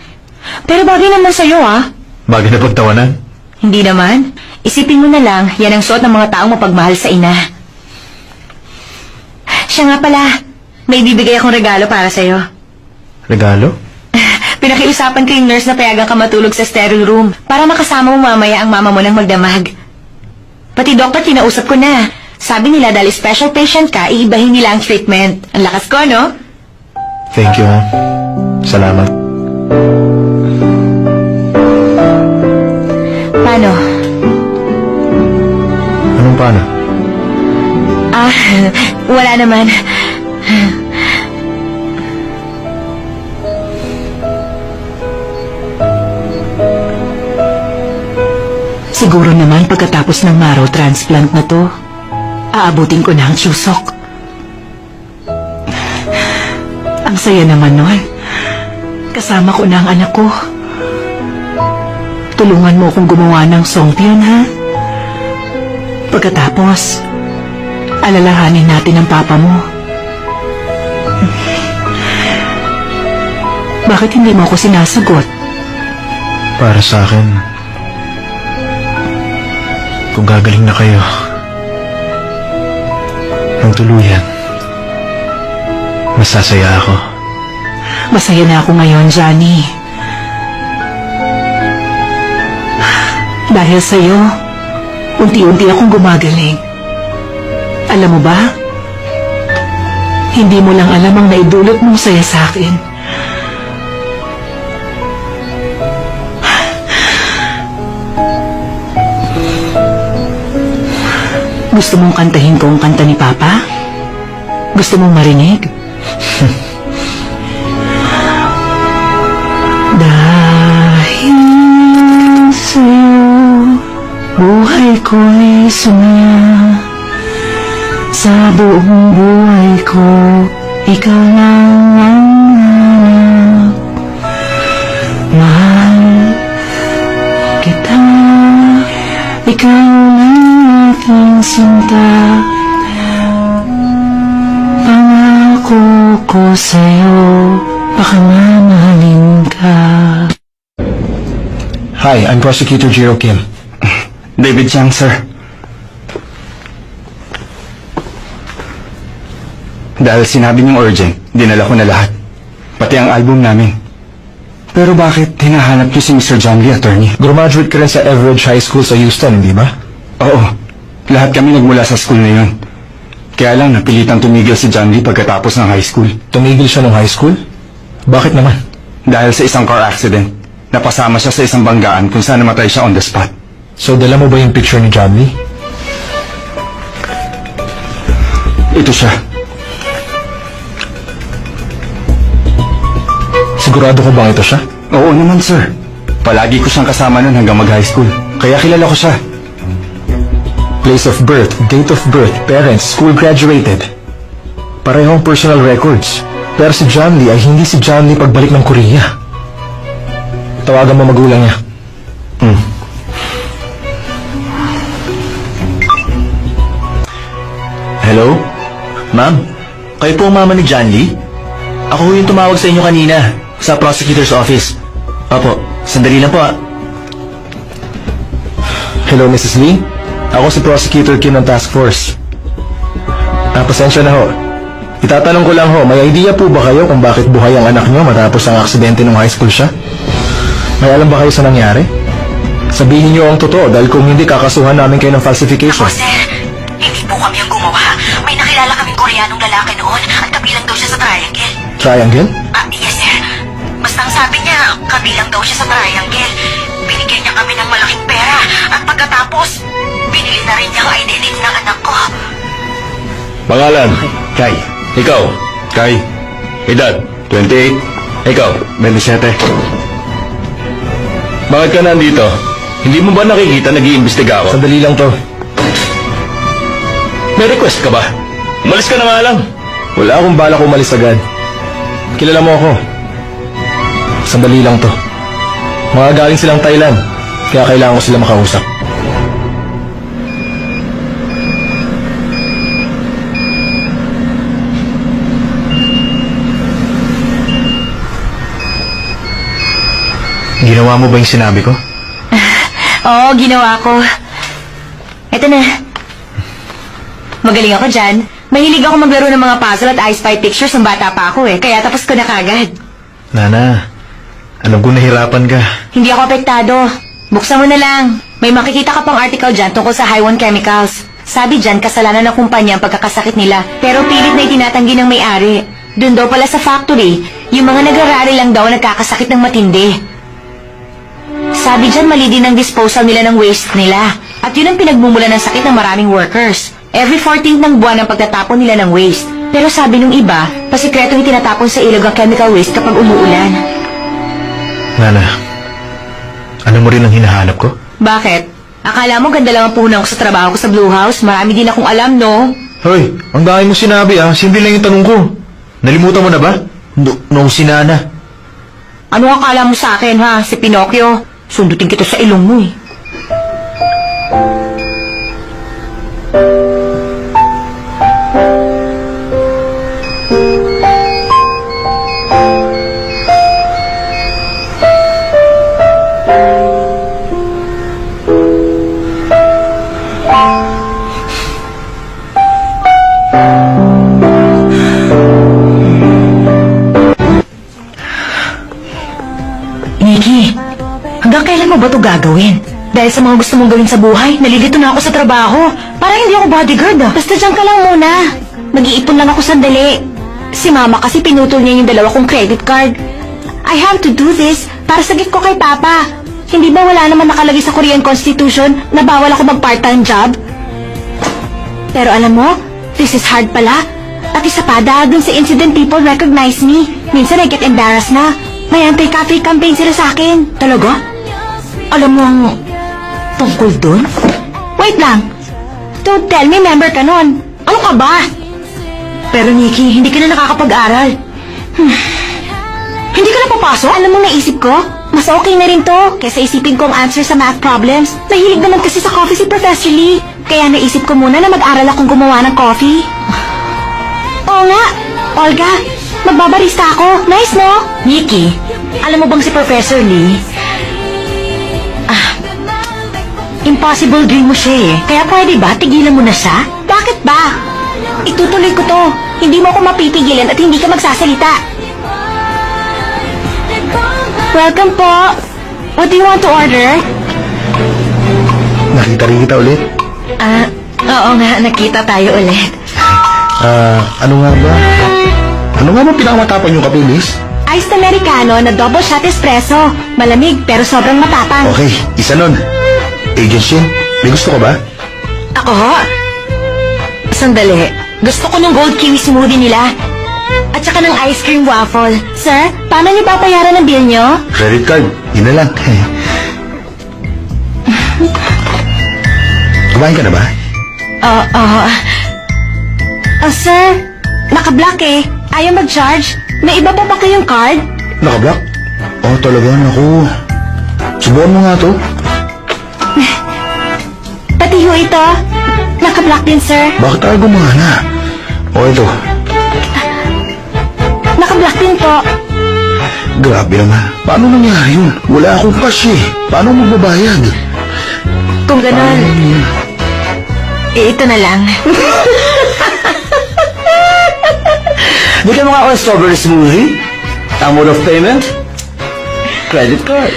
Pero bagay naman sa'yo ah. Bagay na pagtawanan. Hindi naman. Isipin mo na lang, yan ang suot ng mga taong mapagmahal sa ina. Siya nga pala, may bibigay akong regalo para sa'yo. Regalo? Pinakiusapan ko yung nurse na payagan ka matulog sa sterile room para makasama mo mamaya ang mama mo ng magdamag. Pati doktor kinausap ko na. Sabi nila dahil special patient ka, iibahin nila ang treatment. Ang lakas ko, no? Thank you, ha. Salamat. Paano? Anong paano? Ah, wala naman. Siguro naman pagkatapos ng marrow transplant na to, aabutin ko na ang Chuseok. Ang saya naman nun. Kasama ko na ang anak ko. tulungan mo akong gumawa ng songpyon, ha? Pagkatapos, alalahanin natin ang papa mo. Bakit hindi mo ako sinasagot? Para sa akin, kung gagaling na kayo ng tuluyan, masasaya ako. Masaya na ako ngayon, Johnny. Dahil sa'yo, unti-unti akong gumagaling. Alam mo ba? Hindi mo lang alam ang naidulot mong saya sa akin. Gusto mong kantahin ko ang kanta ni Papa? Gusto mong marinig? Dahil sa'yo, buhay ko'y sumaya. Sa buong buhay ko, ikaw lang ang hanap. Mahal kita, ikaw lang aking sinta. Pangako ko sa'yo, baka mamahalin ka. Hi, I'm Prosecutor Jiro Kim. David Chang, sir. Dahil sinabi niyong urgent, dinala ko na lahat. Pati ang album namin. Pero bakit hinahanap niyo si Mr. John Lee, attorney? Graduate ka rin sa Everett High School sa Houston, hindi ba? Oo. Lahat kami nagmula sa school na yun. Kaya lang napilitang tumigil si John Lee pagkatapos ng high school. Tumigil siya ng high school? Bakit naman? Dahil sa isang car accident. Napasama siya sa isang banggaan kung saan namatay siya on the spot. So, dala mo ba yung picture ni John Lee? Ito siya. Sigurado ko bang ito siya? Oo naman, sir. Palagi ko siyang kasama nun hanggang mag-high school. Kaya kilala ko siya. Place of birth, date of birth, parents, school graduated. Parehong personal records. Pero si John Lee ay hindi si John Lee pagbalik ng Korea. Tawagan mo magulang niya. Hello? Ma'am, kayo po ang mama ni John Lee? Ako yung tumawag sa inyo kanina, sa prosecutor's office. Opo, sandali lang po ah. Hello, Mrs. Lee? Ako si Prosecutor Kim ng Task Force. Pasensya na ho. Itatanong ko lang ho, may idea po ba kayo kung bakit buhay ang anak niyo matapos ang aksidente nung high school siya? May alam ba kayo sa nangyari? Sabihin niyo ang totoo dahil kung hindi kakasuhan namin kayo ng falsification. Ako, sir. Hindi po kami ang gumawa. May nakilala kaming Koreanong lalaki noon at kabilang daw siya sa triangle. Triangle? Yes, sir. Basta ang sabi niya, kabilang daw siya sa triangle. Binigyan niya kami ng malaking pera at pagkatapos, binili na rin niya ang identity ng anak ko. Pangalan? Kai. Ikaw? Kai. Edad? 28. Ikaw? 27. Bakit ka nandito? Hindi mo ba nakikita nag-iimbestiga ako? Sandali lang to. May request ka ba? Umalis ka na nga lang. Wala akong balak umalis agad. Kilala mo ako. Sandali lang to. Mga galing silang Thailand, kaya kailangan ko sila makausap. Ginawa mo ba yung sinabi ko? Oo, ginawa ko. Eto na. Magaling ako dyan. Mahilig ako maglaro ng mga puzzle at I Spy pictures ng bata pa ako kaya tapos ko na kagad. Nana, alam ko nahirapan ka. Hindi ako apektado. Buksan mo na lang. May makikita ka pang article dyan tungkol sa High One Chemicals. Sabi dyan, kasalanan ng kumpanya ang pagkakasakit nila, pero pilit na itinatanggi ng may-ari. Doon daw pala sa factory, yung mga nag-arari lang daw nagkakasakit ng matindi. Sabi dyan, mali din ang disposal nila ng waste nila. At yun ang pinagmumula ng sakit ng maraming workers. Every 14th ng buwan ang pagtatapon nila ng waste. Pero sabi nung iba, pasikretong itinatapon sa ilog ang chemical waste kapag umuulan. Nana, ano mo rin ang hinahanap ko? Bakit? Akala mo ganda lang ang puhunan ko sa trabaho ko sa Blue House? Marami din akong alam, no? Hoy, ang dami mo sinabi Simple lang yung tanong ko. Nalimutan mo na ba? No, si Nana. Ano akala mo sa akin, ha? Si Pinocchio? Sundutin kita sa ilong mo eh. Nikki, hanggang kailan mo ba ito gagawin? Dahil sa mga gusto mong gawin sa buhay, nalilito na ako sa trabaho. Parang hindi ako bodyguard ah. Basta dyan ka lang muna. Mag-iipon lang ako sandali. Si Mama kasi pinutol niya yung 2 kong credit card. I have to do this para sa gift ko kay Papa. Hindi ba wala naman nakalagay sa Korean Constitution na bawal ako mag-part-time job? Pero alam mo, this is hard pala. At isa pa, dahil dun sa incident, people recognize me. Minsan I get embarrassed na. May anti-cafe campaign sila sa akin. Talaga? Alam mo ang tungkol dun? Wait lang. Don't tell me member ka nun. Ano ka ba? Pero Nikki, hindi ka na nakakapag-aral. Hindi ka na papasok? Alam mo naisip ko, mas okay na rin to kaysa isipin ko ang answer sa math problems. Mahilig naman kasi sa coffee si Professor Lee. Kaya naisip ko muna na mag-aral akong gumawa ng coffee. Oo nga, Olga. Magbabarista ako. Nice, no? Nikki, alam mo bang si Professor Lee? Impossible dream mo siya eh. Kaya pwede ba, tigilan mo na siya? Bakit ba? Itutuloy ko to. Hindi mo ako mapipigilan at hindi ka magsasalita. Welcome po. What do you want to order? Nakita rin kita ulit. Oo nga, nakita tayo ulit. Ano nga ba? Ano nga ba pinakamatapang yung kape, Miss? Iced Americano na double shot espresso. Malamig pero sobrang matapang. Okay, isa nun. Agent Shin, may gusto ka ba? Ako ho? Sandali. Gusto ko ng gold kiwi smoothie nila. At saka ng ice cream waffle. Sir, paano niyo papayaran ang bill niyo? Credit card, yun na lang. Kumain ka na ba? Sir, naka-block eh. Ayaw mag-charge. May iba pa ba kayong card? Nakablock? Oh, talaga, naku. Subukan mo nga to. Pati ho ito. Naka-block din, sir. Bakit tayo gumana? O, ito. Naka-block din po. Grabe naman. Paano nangyari yun? Wala akong cash eh. Paano magbabayad? Kung ganon, ito na lang. Bigyan mo nga ako ng strawberry smoothie. Ang mode of payment? Credit card.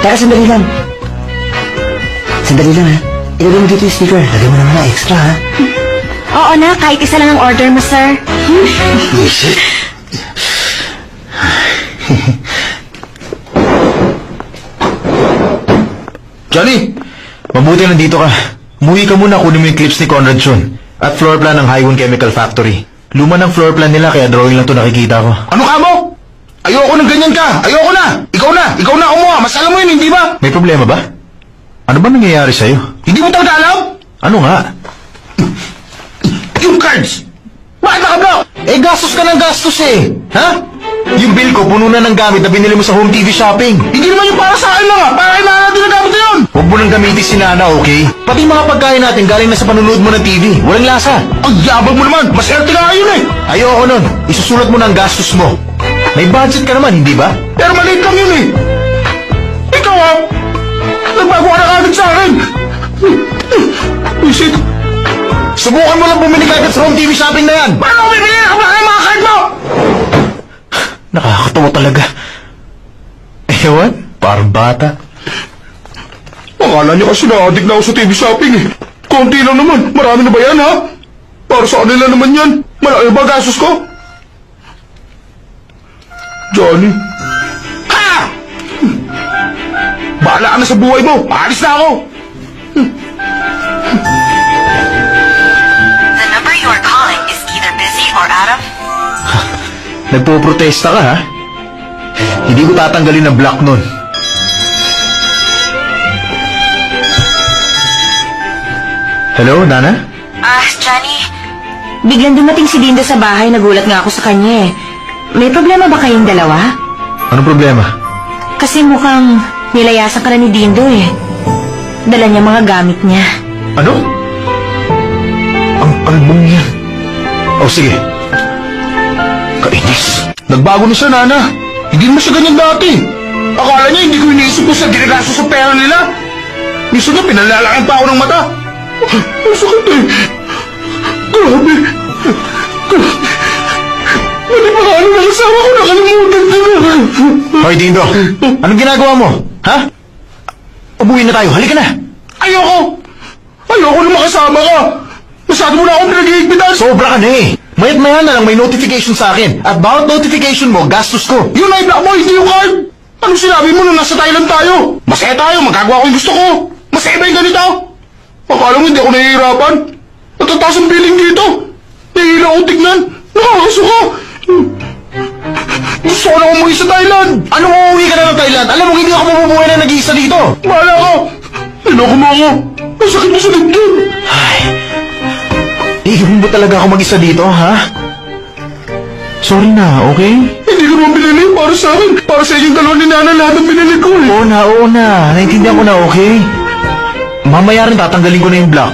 Teka, sandali lang. Sandali lang, ha? Ilagay mo dito yung sticker. Lagay mo naman na extra, ha? Oo na, kahit isa lang ang order mo, sir. Johnny! Mabuti nandito ka. Umuwi ka muna, kunin mo yung clips ni Conrad Chun. At floor plan ng Haiwon Chemical Factory. Luma ng floor plan nila, kaya drawing lang to nakikita ko. Ano ka mo? Ayoko ng ganyan ka! Ayoko na! Ikaw na kumuha! Mas alam mo yun, hindi ba? May problema ba? Ano ba nangyayari sa'yo? Hindi mo talaga alam? Ano nga? Yung cards! Bakit nakablock? Eh, gastos ka ng gastos eh! Ha? Yung bill ko, puno na ng gamit na binili mo sa home TV shopping. Hindi naman yung para sa akin lang, ha? Para kay Nana din nagamit na yun! Huwag mo nang gamitin si Nana, okay? Pati mga pagkain natin galing na sa panunood mo ng TV. Walang lasa. Ang yabang mo naman! Maserte ka nga yun eh! Ayoko nun. Isusulat mo ng gastos mo. May budget ka naman, hindi ba? Pero maliit lang yun eh! Ikaw ha! Nagbago ka na kagad sa akin! Shit! Subukan mo lang bumili kagad sa home TV shopping na yan. Paano ako bibili? Kapag kayo mga card mo! Nakakatawa talaga. Ewan, parang bata. Akala niyo kasi na-addict na ako sa TV shopping eh. Konti lang naman. Marami na ba yan ha? Para sa kanila naman yan. Malaki ba gastos ko? Johnny. Ha! Bahala ka na sa buhay mo. Maalis na ako. The number you are calling is either busy or out of... Nagpo-protesta ka ha? Hindi ko tatanggalin ang block nun. Hello, Nana? Johnny, Biglang dumating si Linda sa bahay, nagulat nga ako sa kanya eh. May problema ba kayong dalawa? Anong problema? Kasi mukhang nilayasan ka na ni Dindo eh. Dala niya mga gamit niya. Ano? Ang album niya. O sige. Kainis. Nagbago na siya, Nana. Hindi naman siya ganyan dati. Akala niya hindi ko iniisip ko sa ginagasto sa pera nila. Minsan niya pinalalakan pa ako ng mata. Ang sakit eh. Grabe. Mali pa nga ng kasama ko, nakalimutan ko na. Hoy, Dindo. Anong ginagawa mo? Ha? Umuwi na tayo. Halika na. Ayoko. Ayoko na makasama ka. Masyado mo na akong pinag-iigbitan. Sobra ka na eh. Mayat maya na lang may notification sa akin. At bawat notification mo, gastos ko. Yun ay block mo, hindi yung card. Anong sinabi mo nung nasa Thailand tayo? Masaya tayo, magagawa ko yung gusto ko. Masaya ba yung ganito? Akala mo hindi ako nahihirapan? Natataas ang billing dito. Nahihila akong tignan. Nakakasuka. Gusto ko na umuwi sa Thailand. Anong uuwi ka na ng Thailand? Alam mo, hindi ako mabubuhay na nag-iisa dito. Bahala ka. Niloko mo ako. Masakit mo sa dibdib. Ay. Iiwan mo talaga ako mag-isa dito, ha? Sorry na, okay? Hindi ko naman binili para sa akin. Para sa inyong dalawa ni Nana lahat ang binili ko eh. Oo na. Naintindihan ko na, okay? Mamaya rin tatanggalin ko na yung block.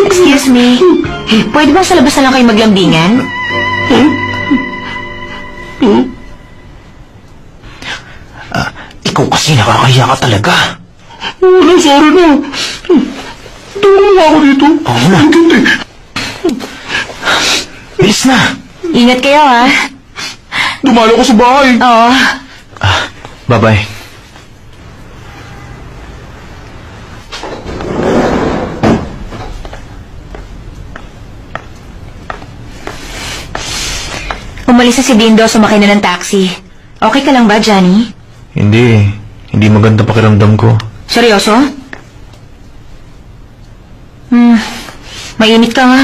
Excuse me. Pwede ba sa labas na lang kayo maglambingan? Ikaw kasi nakakahiya ka talaga. Wala, sorry na. Tulungan mo ako dito. Oo na. Hindi. Bilis na. Ingat kayo ha. Dumalo ko sa bahay. Oo. Bye-bye. Umalis na si Dindo, sumakay na ng taxi. Okay ka lang ba, Johnny? Hindi. Hindi maganda pakiramdam ko. Seryoso? Mainit ka nga.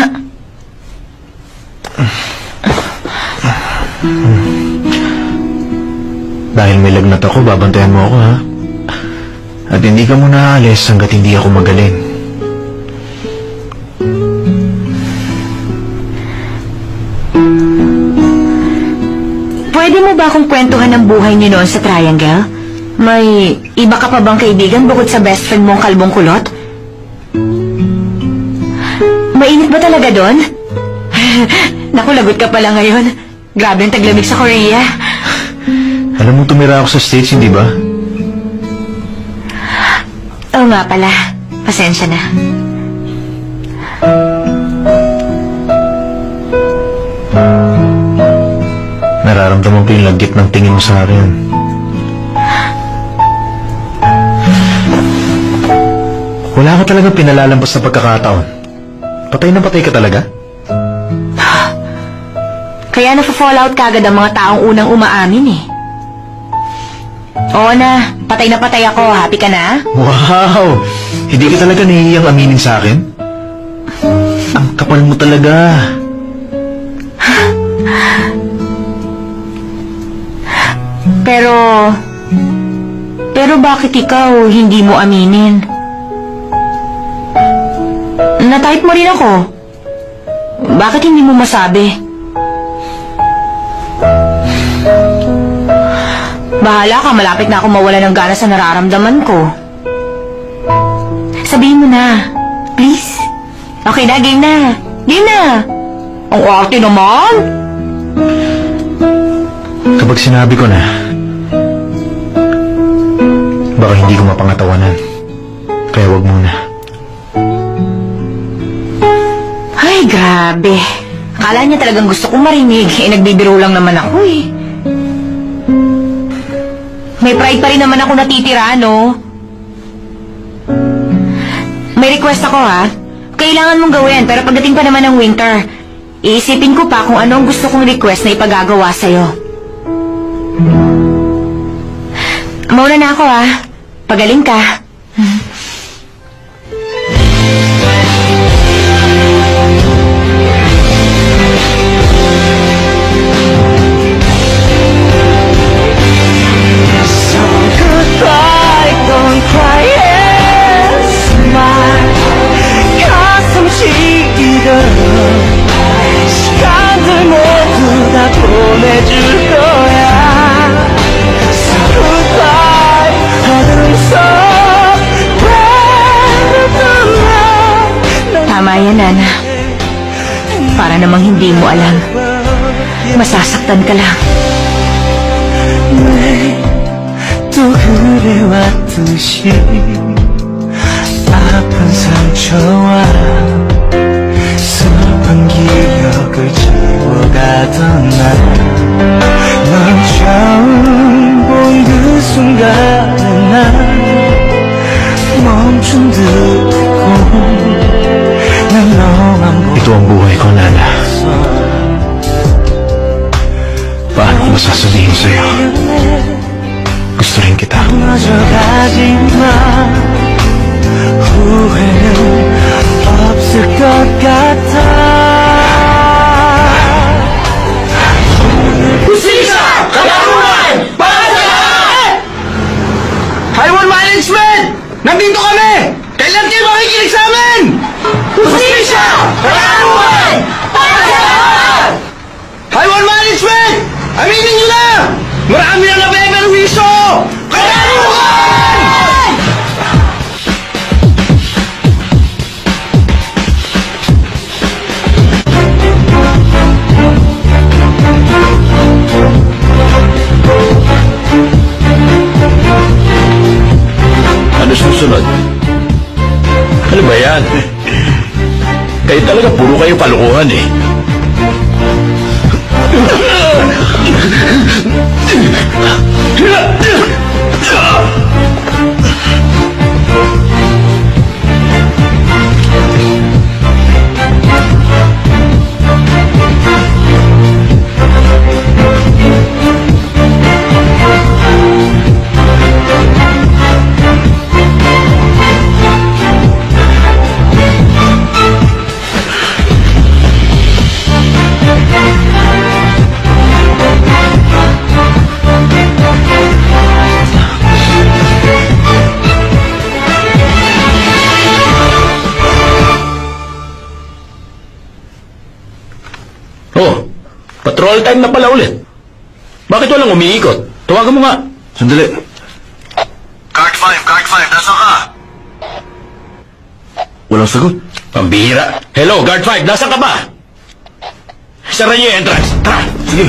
Dahil may lagnat ako, babantayan mo ako, ha? At hindi ka muna aalis hanggat hindi ako magaling. Pwede mo ba akong kwentuhan ng buhay niyo noon sa Triangle? May iba ka pa bang kaibigan bukod sa best friend mong kalbong kulot? Mainit ba talaga doon? Naku, lagot ka pala ngayon. Grabe ang taglamig sa Korea. Alam mo, tumira ako sa States, hindi ba? Oo nga pala. Pasensya na. Nararamdaman ko yung lagkit ng tingin mo sa akin. Wala ka talagang pinalalampas na pagkakataon. Patay na patay ka talaga? Kaya na-fall out kagad ang mga taong unang umaamin eh. Oo na patay ako. Happy ka na? Wow! Hindi ka talaga nahihiyang aminin sa akin? Ang kapal mo talaga. Pero bakit ikaw hindi mo aminin? Na-type mo rin ako. Bakit hindi mo masabi? Bahala ka, malapit na ako mawala ng gana sa nararamdaman ko. Sabihin mo na. Please. Okay na, game na. Game na. Ang arte naman. Kapag sinabi ko na, baka hindi ko mapangatawanan. Kaya wag muna. Ay, grabe. Akala niya talagang gusto kong marinig. Nagbibiro lang naman ako eh. May pride pa rin naman ako natitira, no? May request ako, ha? Kailangan mong gawin, pero pagdating pa naman ng winter, iisipin ko pa kung ano ang gusto kong request na ipagagawa sa'yo. Mauna na ako, ha? Pagaling ka. 시간들 모두 다 보내줄 거야 Tama yan, Nana. Para namang hindi mo alam. Masasaktan ka lang. 또 그래왔듯이 아픈 상처와 슬픈 기억을 지워가던 날넌 처음 본 그 순간에 난 멈춘 듯했고 난 너만 Ito ang buhay ko, Nana. Paano ko masasabihin sa'yo? Gusto rin kita. 무너져가지마 후회는 없을 것 같아 Justisya! Katarungan! Para sa lahat! Highway Management! Nandito kami! Kailan kayo makikinig sa amin? Justisya! Katarungan! Para sa lahat! Highway Management! Aminin nyo na! Marami na napeperwiso! Katarungan! Ano susunod? Ano ba yan? Kayo talaga puro kayo palukuhan eh. Oh, patrol time na pala ulit. Bakit walang umiikot? Tawagan mo nga. Sandali. Guard 5, nasa ka? Walang sagot. Pambihira. Hello, Guard 5, nasaan ka ba? Sara niyo yung entrance. Tara. Sige.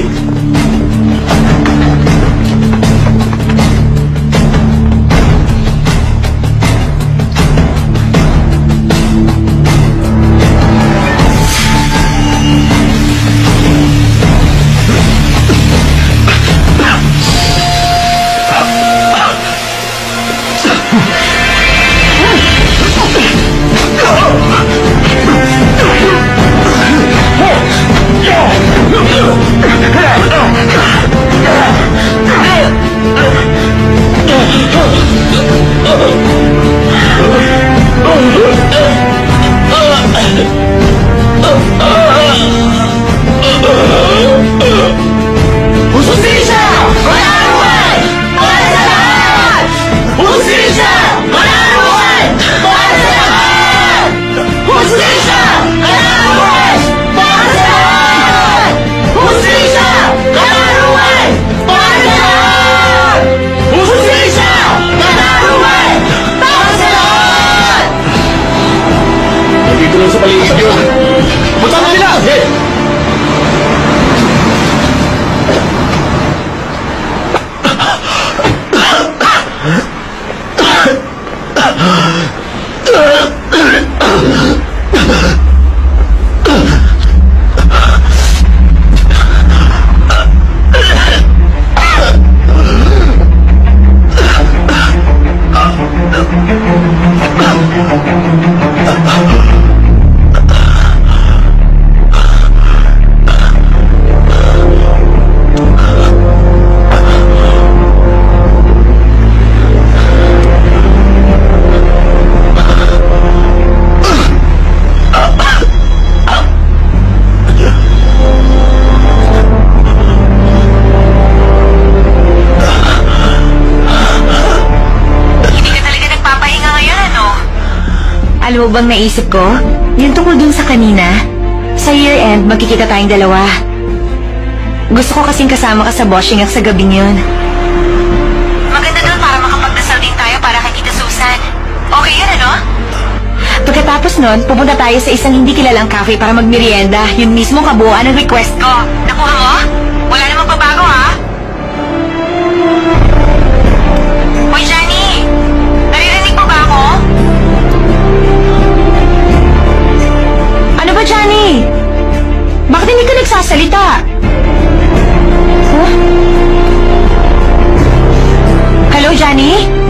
Justisya! Katarungan! Para sa lahat! Justisya! Katarungan! Para sa lahat! Justisya! Katarungan! Para sa lahat! Justisya! Katarungan! Para sa lahat! Justisya! Katarungan! Para sa lahat! Nandito lang sa paligid yun. Punta na nila! Hey! Alam mo bang naisip ko? Yung tungkol dun sa kanina. Sa year-end, magkikita tayong dalawa. Gusto ko kasing kasama ka sa Boshing sa gabing yun. Maganda dun para makapagdasal din tayo para kay Tita Susan. Okay yun, ano? Pagkatapos nun, pupunta tayo sa isang hindi kilalang cafe para magmerienda. Yun mismo kabuuan ng request ko. Nakuha mo? Wala namang pabago, ha? Hoy, Johnny! Naririnig mo ba ako? Ano ba, Johnny? Bakit hindi ka nagsasalita? Huh? Hello, Johnny?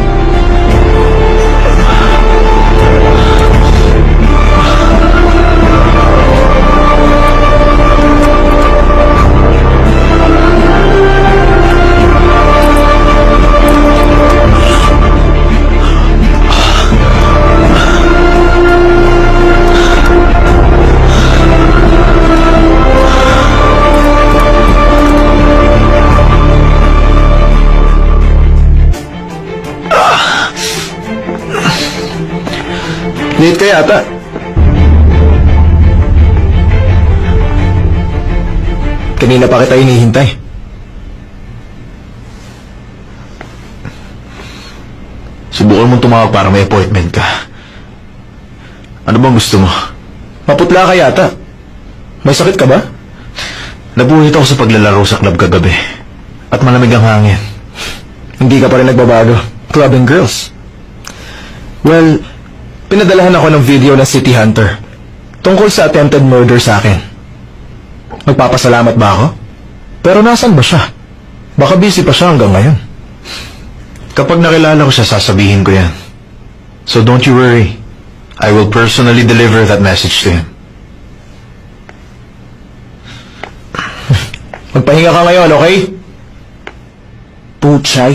Late ka yata. Kanina pa kita hinihintay. Subukan mong tumawag para may appointment ka. Ano bang gusto mo? Maputla ka yata. May sakit ka ba? Nabuhit ako sa paglalaro sa club kagabi. At malamig ang hangin. Hindi ka pa rin nagbabago. Club and girls. Well, pinadalahan ako ng video ng City Hunter tungkol sa attempted murder sa akin. Magpapasalamat ba ako? Pero nasan ba siya? Baka busy pa siya hanggang ngayon. Kapag nakilala ko siya, sasabihin ko yan. So don't you worry. I will personally deliver that message to him. Magpahinga ka ngayon, okay? Puchay.